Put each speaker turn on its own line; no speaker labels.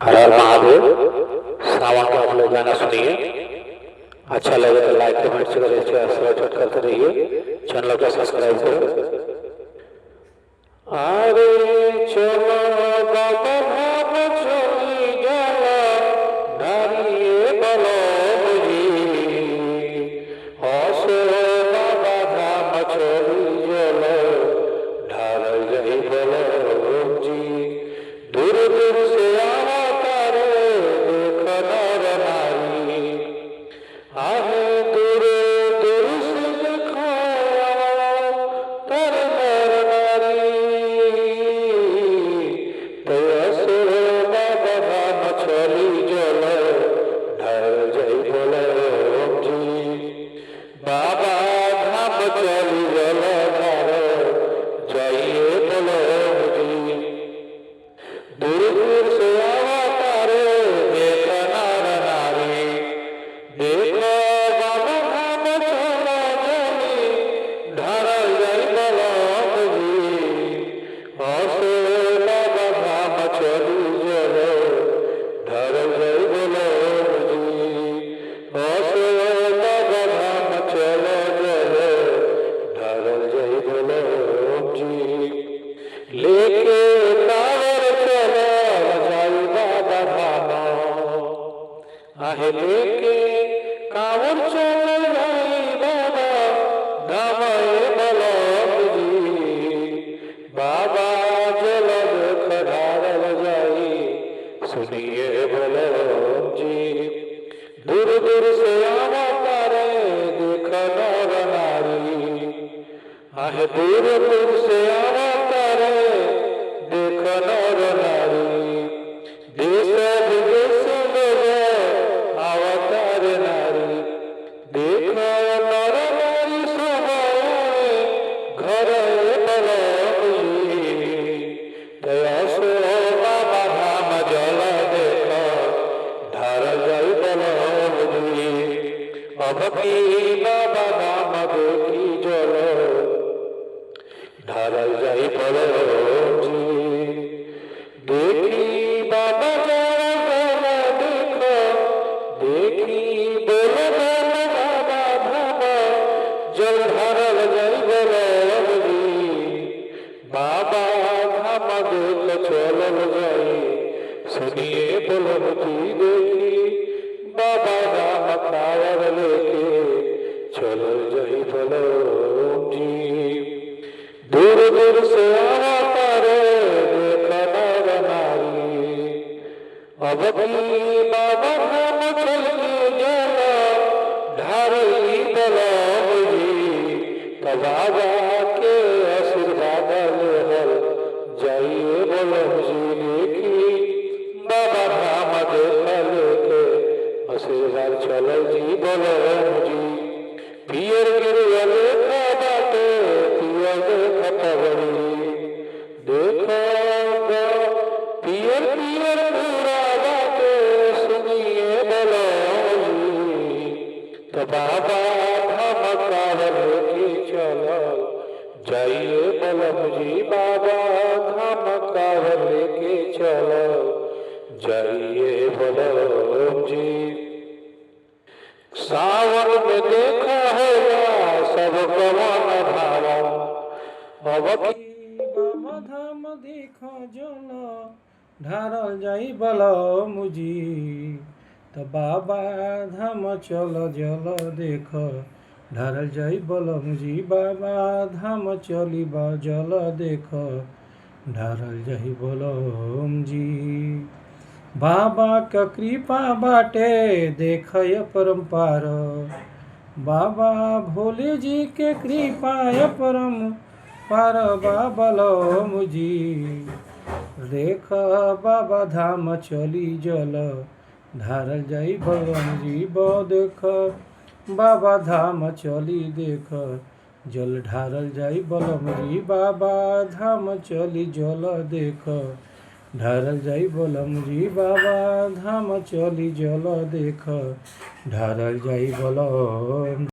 हर हर महादेव। सावन का आप लोग गाना सुनिए। अच्छा लगे तो लाइक कमेंट शेयर करते रहिए। चैनल को सब्सक्राइब करो। अरे चलो बाबा धाम चली जाला नारिये बलो मुझी हसो बाबा धाम चली जाला ढाल जही बलो जी दूर दूर से आवा तारे देख नर नारी आहे दूर दूर से देखो तर नर नारी तयसो बाबा धाम चली जल ढल जय बोलो जी बाबा धाम चली जल ढल जय बोलो जी दूर दूर से आवा तारे देख नर नारी देखो बाबा धाम चला जली ढल जय बोलो जी हसो बाबा धाम चली जल ढल जय बोलो जी हसो बाबा धाम चला जल ढल जय बोलो जी लेके कावर चला जाई बाबा धाम आहे लेके कावर चला जाई बाबा धाम बोलो जी बाबा जल देख ढाल जाई सुनिए बोलो जी दूर दूर से आवा तारे देख नर नारी आहे दूर दूर से आवा तारे देख नर नारी देश विदेश लोग अवतार नारी देख नर नारी सब घर तयसो बाबा धाम जल देख ढार जय बलजी अब की बाबा धाम देखी जल ढार जय बलजी देखी बाबा जल देख देखी बोल बाबा धाम जल ढारल जय बलजी बाबा धाम देख चलल जाई सुनिए बलजी देखी बाबा धाम कावर लेके चलल जाई बलजी दूर दूर से आवा तारे देख नर नारी अब की बाबा धाम चली जल ढारी बलजी तो बाबा के आशीर्वाद लेहल जाइए बलजी देखी बाबा धाम देख लेके आशीर्वाद चलल जी बलजी पियर गिरिया देखा बाटे पियर देख पगड़ी देखो पियर पियर पूरा बाटे सुनिए बलजी तो बाबा धाम कावर लेके चलल जाइए बलजी बाबा धाम कावर लेके चलल जाइए बलजी सावन में देखा होगा सब कवन भाव अब
बाबा धाम देख जल ढारल जाई बलमुजी तो बाबा धाम चल जल देख ढारल जाई बलमुजी बाबा धाम चली जल देख ढारल जाई बलमुजी बाबा का कृपा बाटे देख परम्पार बाबा भोले जी के कृपा परम पार बाबा मुझी देख बाबा धाम चली जल ढारल जाई बलमुजी देख बाबा धाम चली देख जल ढारल जाई बलमुजी बाबा धाम चली जल देख ढारल जाई बलमुजी बाबा धाम चली जल देख ढारल जाई बलम।